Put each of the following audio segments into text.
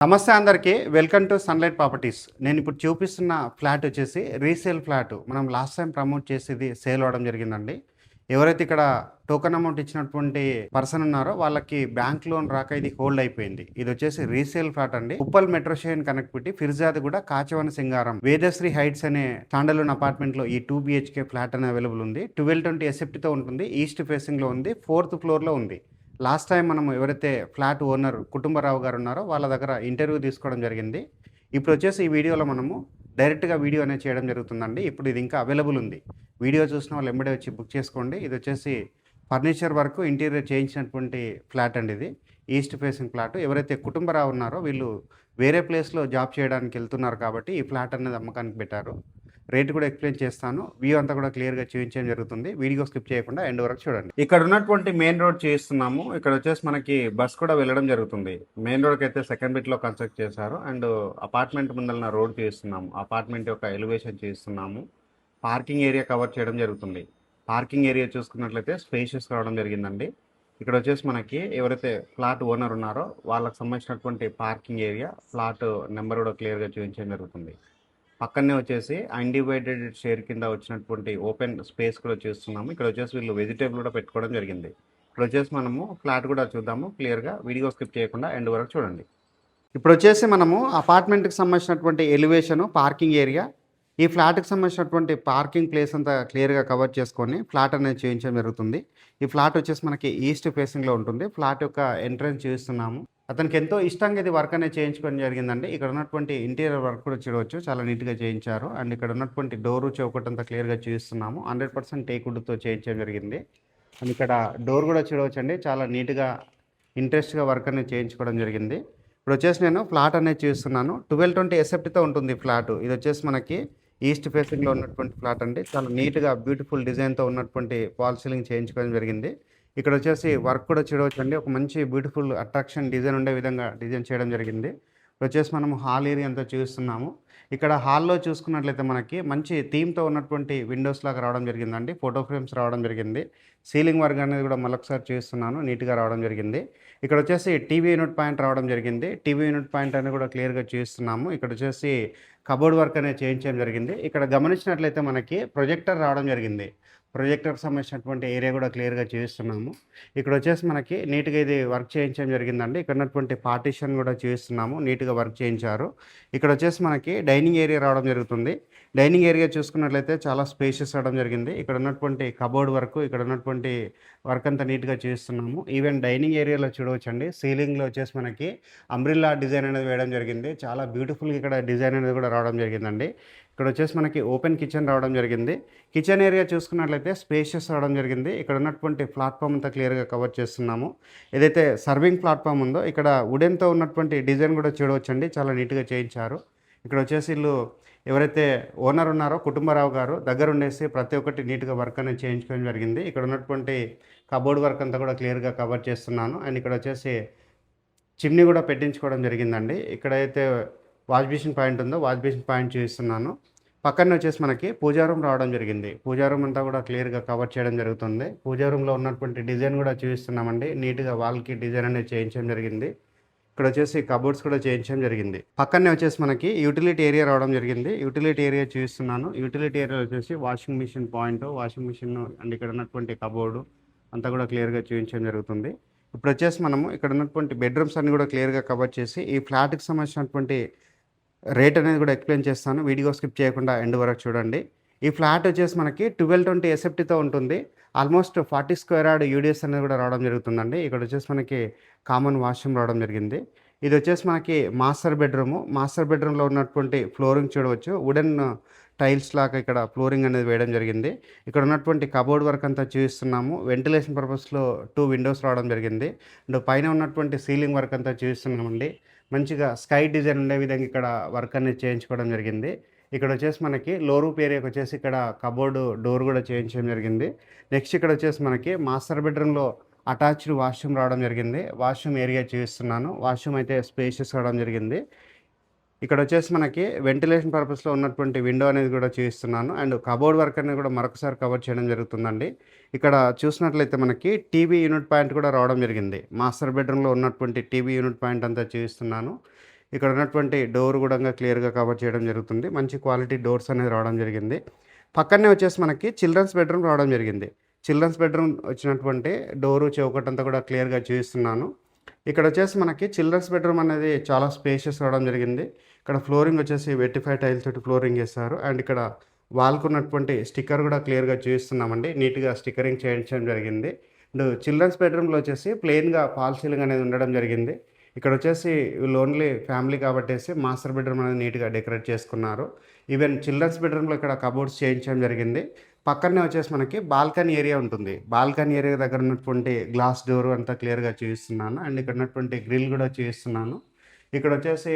నమస్తే అందరికీ. Welcome to sunlight properties. నేను ఇప్పుడు చూపిస్తున్న ఫ్లాట్ వచ్చేసి రీసేల్ ఫ్లాట్. మనం లాస్ట్ టైం ప్రమోట్ చేసేది సేల్ అవ్వడం జరిగిందండి. ఎవరైతే ఇక్కడ టోకెన్ అమౌంట్ ఇచ్చినటువంటి పర్సన్ ఉన్నారో వాళ్ళకి బ్యాంక్ లోన్ రాక ఇది హోల్డ్ అయిపోయింది. ఇది వచ్చేసి రీసేల్ ఫ్లాట్ అండి. Uppal metro station connectivity Peerzadiguda కాచవన సింగారం వేదశ్రీ హైట్స్ అనే స్టాండర్డ్ అపార్ట్మెంట్ లో ఈ 2 BHK ఫ్లాట్ అనేది అవైలబుల్ ఉంది. 1220 ఎస్ఎఫ్టీ తో ఉంటుంది. ఈస్ట్ ఫేసింగ్ లో ఉంది. 4th ఫ్లోర్ లో ఉంది. లాస్ట్ టైం మనం ఎవరైతే ఫ్లాట్ ఓనర్ కుటుంబరావు గారు ఉన్నారో వాళ్ళ దగ్గర ఇంటర్వ్యూ తీసుకోవడం జరిగింది. ఇప్పుడు వచ్చేసి ఈ వీడియోలో మనము డైరెక్ట్గా వీడియో అనేది చేయడం జరుగుతుందండి. ఇప్పుడు ఇది ఇంకా అవైలబుల్ ఉంది. వీడియో చూసిన వాళ్ళు ఎంబడే వచ్చి బుక్ చేసుకోండి. ఇది వచ్చేసి ఫర్నిచర్ వరకు ఇంటీరియర్ చేయించినటువంటి ఫ్లాట్ అండి. ఇది ఈస్ట్ ఫేసింగ్ ఫ్లాట్. ఎవరైతే కుటుంబరావు ఉన్నారో వీళ్ళు వేరే ప్లేస్లో జాబ్ చేయడానికి వెళ్తున్నారు కాబట్టి ఈ ఫ్లాట్ అనేది అమ్మకానికి పెట్టారు. రేట్ కూడా ఎక్స్ప్లెయిన్ చేస్తాను. వ్యూ అంతా కూడా క్లియర్గా చూపించడం జరుగుతుంది. వీడియో స్కిప్ చేయకుండా ఎండ్ వరకు చూడండి. ఇక్కడ ఉన్నటువంటి మెయిన్ రోడ్ చేస్తున్నాము. ఇక్కడ వచ్చేసి మనకి బస్ కూడా వెళ్ళడం జరుగుతుంది. మెయిన్ రోడ్కి అయితే సెకండ్ బిట్లో కన్స్ట్రక్ట్ చేశారు. అండ్ అపార్ట్మెంట్ ముందర రోడ్ చేస్తున్నాము. అపార్ట్మెంట్ యొక్క ఎలివేషన్ చేస్తున్నాము. పార్కింగ్ ఏరియా కవర్ చేయడం జరుగుతుంది. పార్కింగ్ ఏరియా చూసుకున్నట్లయితే స్పేషియస్ కావడం జరిగిందండి. ఇక్కడ వచ్చేసి మనకి ఎవరైతే ఫ్లాట్ ఓనర్ ఉన్నారో వాళ్ళకి సంబంధించినటువంటి పార్కింగ్ ఏరియా, ఫ్లాట్ నెంబర్ కూడా క్లియర్గా చూపించడం జరుగుతుంది. పక్కనే వచ్చేసి అన్డివైడెడ్ షేర్ కింద వచ్చినటువంటి ఓపెన్ స్పేస్ కూడా చూస్తున్నాము. ఇక్కడ వచ్చేసి వీళ్ళు వెజిటేబుల్ కూడా పెట్టుకోవడం జరిగింది. ఇక్కడ వచ్చేసి మనము ఫ్లాట్ కూడా చూద్దాము క్లియర్గా. వీడియో స్కిప్ చేయకుండా ఎండ్ వరకు చూడండి. ఇప్పుడు వచ్చేసి మనము అపార్ట్మెంట్కి సంబంధించినటువంటి ఎలివేషను, పార్కింగ్ ఏరియా, ఈ ఫ్లాట్కి సంబంధించినటువంటి పార్కింగ్ ప్లేస్ అంతా క్లియర్గా కవర్ చేసుకొని ఫ్లాట్ అనేది చేయించడం జరుగుతుంది. ఈ ఫ్లాట్ వచ్చేసి మనకి ఈస్ట్ ఫేసింగ్లో ఉంటుంది. ఫ్లాట్ యొక్క ఎంట్రన్స్ చూస్తున్నాము. అతనికి ఎంతో ఇష్టంగా ఇది వర్క్ అనేది చేయించుకోవడం జరిగిందండి. ఇక్కడ ఉన్నటువంటి ఇంటీరియర్ వర్క్ కూడా చూడవచ్చు, చాలా నీట్గా చేయించారు. అండ్ ఇక్కడ ఉన్నటువంటి డోరు చౌకటంతా క్లియర్గా చూస్తున్నాము. 100% టేకుడ్తో చేయించడం జరిగింది. అండ్ ఇక్కడ డోర్ కూడా చూడవచ్చండి, చాలా నీట్గా ఇంట్రెస్ట్గా వర్క్ అనేది చేయించుకోవడం జరిగింది. ఇప్పుడు వచ్చేసి నేను ఫ్లాట్ అనేది చూస్తున్నాను. 1220 ఎస్ఎఫ్టీతో ఉంటుంది ఫ్లాట్. ఇది వచ్చేసి మనకి ఈస్ట్ ఫేసింగ్లో ఉన్నటువంటి ఫ్లాట్ అండి. చాలా నీట్గా బ్యూటిఫుల్ డిజైన్తో ఉన్నటువంటి ఫాల్ సీలింగ్ చేయించుకోవడం జరిగింది. ఇక్కడ వచ్చేసి వర్క్ కూడా చూడవచ్చండి. ఒక మంచి బ్యూటిఫుల్ అట్రాక్షన్ డిజైన్ ఉండే విధంగా డిజైన్ చేయడం జరిగింది. వచ్చేసి మనము హాల్ ఏరియా అంతా చూస్తున్నాము. ఇక్కడ హాల్లో చూసుకున్నట్లయితే మనకి మంచి థీమ్తో ఉన్నటువంటి విండోస్ లాగా రావడం జరిగిందండి. ఫోటో ఫ్రేమ్స్ రావడం జరిగింది. సీలింగ్ వర్క్ అనేది కూడా మరొకసారి చూస్తున్నాను, నీట్గా రావడం జరిగింది. ఇక్కడ వచ్చేసి టీవీ యూనిట్ పాయింట్ రావడం జరిగింది. టీవీ యూనిట్ పాయింట్ అనేది కూడా క్లియర్గా చూస్తున్నాము. ఇక్కడ వచ్చేసి కబోర్డ్ వర్క్ అనేది చేయించడం జరిగింది. ఇక్కడ గమనించినట్లయితే మనకి ప్రొజెక్టర్ రావడం జరిగింది. ప్రొజెక్టర్కి సంబంధించినటువంటి ఏరియా కూడా క్లియర్గా చూస్తున్నాము. ఇక్కడ వచ్చేసి మనకి నీట్గా ఇది వర్క్ చేయించడం జరిగిందండి. ఇక్కడ ఉన్నటువంటి పార్టీషన్ కూడా చూస్తున్నాము, నీట్గా వర్క్ చేయించారు. ఇక్కడ వచ్చేసి మనకి డైనింగ్ ఏరియా రావడం జరుగుతుంది. డైనింగ్ ఏరియా చూసుకున్నట్లయితే చాలా స్పేషియస్ రావడం జరిగింది. ఇక్కడ ఉన్నటువంటి కబోర్డ్ వర్క్, ఇక్కడ ఉన్నటువంటి వర్క్ అంతా నీట్గా చూస్తున్నాము. ఈవెన్ డైనింగ్ ఏరియాలో చూడవచ్చండి, సీలింగ్లో వచ్చేసి మనకి అంబ్రిల్లా డిజైన్ అనేది వేయడం జరిగింది. చాలా బ్యూటిఫుల్గా ఇక్కడ డిజైన్ అనేది కూడా రావడం జరిగిందండి. ఇక్కడ వచ్చేసి మనకి ఓపెన్ కిచెన్ రావడం జరిగింది. కిచెన్ ఏరియా చూసుకున్నట్లయితే స్పేషియస్ రావడం జరిగింది. ఇక్కడ ఉన్నటువంటి ప్లాట్ఫామ్ అంతా క్లియర్గా కవర్ చేస్తున్నాము. ఏదైతే సర్వింగ్ ప్లాట్ఫామ్ ఉందో ఇక్కడ వుడెన్తో ఉన్నటువంటి డిజైన్ కూడా చూడవచ్చండి, చాలా నీట్గా చేయించారు. ఇక్కడ వచ్చేసి వీళ్ళు ఎవరైతే ఓనర్ ఉన్నారో కుటుంబరావు గారు దగ్గర ఉండేసి ప్రతి ఒక్కటి నీట్గా వర్క్ అనేది చేయించుకోవడం జరిగింది. ఇక్కడ ఉన్నటువంటి కబోర్డ్ వర్క్ అంతా కూడా క్లియర్గా కవర్ చేస్తున్నాను. అండ్ ఇక్కడ వచ్చేసి చిమ్నీ కూడా పెట్టించుకోవడం జరిగిందండి. ఇక్కడైతే వాష్ బేసిన్ పాయింట్ ఉందో వాష్ బేసిన్ పాయింట్ చూపిస్తున్నాను. పక్కనే వచ్చేసి మనకి పూజా రూమ్ రావడం జరిగింది. పూజా రూమ్ అంతా కూడా క్లియర్గా కవర్ చేయడం జరుగుతుంది. పూజా రూమ్లో ఉన్నటువంటి డిజైన్ కూడా చూపిస్తున్నామండి. నీట్గా వాల్కి డిజైన్ అనేది చేయించడం జరిగింది. ఇక్కడ వచ్చేసి కబోర్డ్స్ కూడా చేయించడం జరిగింది. పక్కనే వచ్చేసి మనకి యూటిలిటీ ఏరియా రావడం జరిగింది. యూటిలిటీ ఏరియా చూపిస్తున్నాను. యూటిలిటీ ఏరియా వచ్చేసి washing machine point, washing machine and ఇక్కడ ఉన్నటువంటి కబోర్డు అంతా కూడా క్లియర్గా చూపించడం జరుగుతుంది. ఇప్పుడు వచ్చేసి మనము ఇక్కడ ఉన్నటువంటి బెడ్రూమ్స్ అన్ని కూడా క్లియర్గా కవర్ చేసి ఈ ఫ్లాట్కి సంబంధించినటువంటి రేట్ అనేది కూడా ఎక్స్ప్లెయిన్ చేస్తాను. వీడియో స్కిప్ చేయకుండా ఎండ్ వరకు చూడండి. ఈ ఫ్లాట్ వచ్చేసి మనకి 1220 ఎస్ఎఫ్టీతో ఉంటుంది. ఆల్మోస్ట్ 40 స్క్వేర్ యార్డ్ యూడిఎస్ అనేది కూడా రావడం జరుగుతుందండి. ఇక్కడ వచ్చేసి మనకి కామన్ వాష్రూమ్ రావడం జరిగింది. ఇది వచ్చేసి మనకి మాస్టర్ బెడ్రూము. మాస్టర్ బెడ్రూమ్లో ఉన్నటువంటి ఫ్లోరింగ్ చూడవచ్చు, వుడెన్ టైల్స్ లాగా ఇక్కడ ఫ్లోరింగ్ అనేది వేయడం జరిగింది. ఇక్కడ ఉన్నటువంటి కబోర్డ్ వర్క్ అంతా చూపిస్తున్నాము. వెంటిలేషన్ పర్పస్లో 2 విండోస్ రావడం జరిగింది. అండ్ పైన ఉన్నటువంటి సీలింగ్ వర్క్ అంతా చూపిస్తున్నామండి. మంచిగా స్కై డిజైన్ ఉండే విధంగా ఇక్కడ వర్క్ అనేది చేయించుకోవడం జరిగింది. ఇక్కడ వచ్చేసి మనకి లో రూప్ ఏరియాకి వచ్చేసి ఇక్కడ కబోర్డు డోర్ కూడా చేయించడం జరిగింది. నెక్స్ట్ ఇక్కడ వచ్చేసి మనకి మాస్టర్ బెడ్రూమ్లో అటాచ్డ్ వాష్రూమ్ రావడం జరిగింది. వాష్రూమ్ ఏరియా చూపిస్తున్నాను. వాష్రూమ్ అయితే స్పేషియస్ రావడం జరిగింది. ఇక్కడ వచ్చేసి మనకి వెంటిలేషన్ పర్పస్లో ఉన్నటువంటి విండో అనేది కూడా చూపిస్తున్నాను. అండ్ కబోర్డ్ వర్క్ అనేది కూడా మరొకసారి కవర్ చేయడం జరుగుతుందండి. ఇక్కడ చూసినట్లయితే మనకి టీవీ యూనిట్ పాయింట్ కూడా రావడం జరిగింది. మాస్టర్ బెడ్రూమ్లో ఉన్నటువంటి టీవీ యూనిట్ పాయింట్ అంతా చూపిస్తున్నాను. ఇక్కడ ఉన్నటువంటి డోర్ కూడా క్లియర్‌గా కవర్ చేయడం జరుగుతుంది. మంచి క్వాలిటీ డోర్స్ అనేది రావడం జరిగింది. పక్కనే వచ్చేసి మనకి చిల్డ్రన్స్ బెడ్‌రూమ్ రావడం జరిగింది. చిల్డ్రన్స్ బెడ్‌రూమ్ వచ్చినటువంటి డోరు, చౌకట్టంతా కూడా క్లియర్‌గా చూపిస్తున్నాను. ఇక్కడ వచ్చేసి మనకి చిల్డ్రన్స్ బెడ్‌రూమ్ అనేది చాలా స్పేషియస్ రావడం జరిగింది. ఇక్కడ ఫ్లోరింగ్ వచ్చేసి వెట్టిఫై టైల్స్ తోటి ఫ్లోరింగ్ ఏశారు. అండ్ ఇక్కడ వాల్‌కి ఉన్నటువంటి స్టిక్కర్ కూడా క్లియర్‌గా చూపిస్తున్నామండి. నీట్‌గా స్టిక్కరింగ్ చేయించడం జరిగింది. అండ్ చిల్డ్రన్స్ బెడ్‌రూమ్‌లో వచ్చేసి ప్లెయిన్‌గా ఫాల్ సీలింగ్ అనేది ఉండడం జరిగింది. ఇక్కడ వచ్చేసి వీళ్ళు ఓన్లీ ఫ్యామిలీ కాబట్టేసి మాస్టర్ బెడ్‌రూమ్ అనేది నీట్‌గా డెకరేట్ చేసుకున్నారు. ఈవెన్ చిల్డ్రన్స్ బెడ్‌రూమ్‌లో ఇక్కడ కబోర్డ్స్ చేయించడం జరిగింది. పక్కనే వచ్చేసి మనకి బాల్కనీ ఏరియా ఉంటుంది. బాల్కనీ ఏరియా దగ్గర ఉన్నటువంటి గ్లాస్ డోర్ అంతా క్లియర్‌గా చూపిస్తున్నాను. అండ్ ఇక్కడ ఉన్నటువంటి గ్రిల్ కూడా చూపిస్తున్నాను. ఇక్కడ వచ్చేసి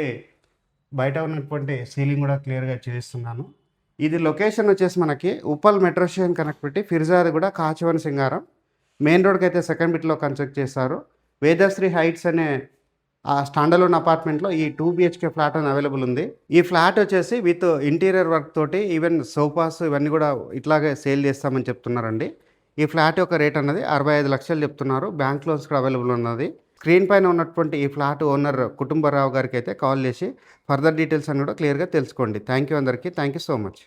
బయట ఉన్నటువంటి సీలింగ్ కూడా క్లియర్‌గా చూపిస్తున్నాను. ఇది లొకేషన్ వచ్చేసి మనకి Uppal metro station connectivity, Peerzadiguda, Kachivani Singaram. Main రోడ్‌కి అయితే సెకండ్ బిట్‌లో కన్స్ట్రక్ట్ చేశారు. వేదశ్రీ హైట్స్ అనే ఆ స్టాండ్ అలోన్ అపార్ట్మెంట్‌లో ఈ 2 BHK ఫ్లాట్ అని అవైలబుల్ ఉంది. ఈ ఫ్లాట్ వచ్చేసి విత్ ఇంటీరియర్ వర్క్ తోటి ఈవెన్ సోఫాస్ ఇవన్నీ కూడా ఇట్లాగే సేల్ చేస్తామని చెప్తున్నారండి. ఈ ఫ్లాట్ యొక్క రేట్ అన్నది 65 లక్షలు చెప్తున్నారు. బ్యాంక్ లోన్స్ కూడా అవైలబుల్ ఉన్నది. స్క్రీన్ పైన ఉన్నటువంటి ఈ ఫ్లాట్ ఓనర్ కుటుంబరావు గారికి అయితే కాల్ చేసి ఫర్దర్ డీటెయిల్స్ అన్ని కూడా క్లియర్‌గా తెలుసుకోండి. థ్యాంక్ యూ అందరికీ. Thank you so much.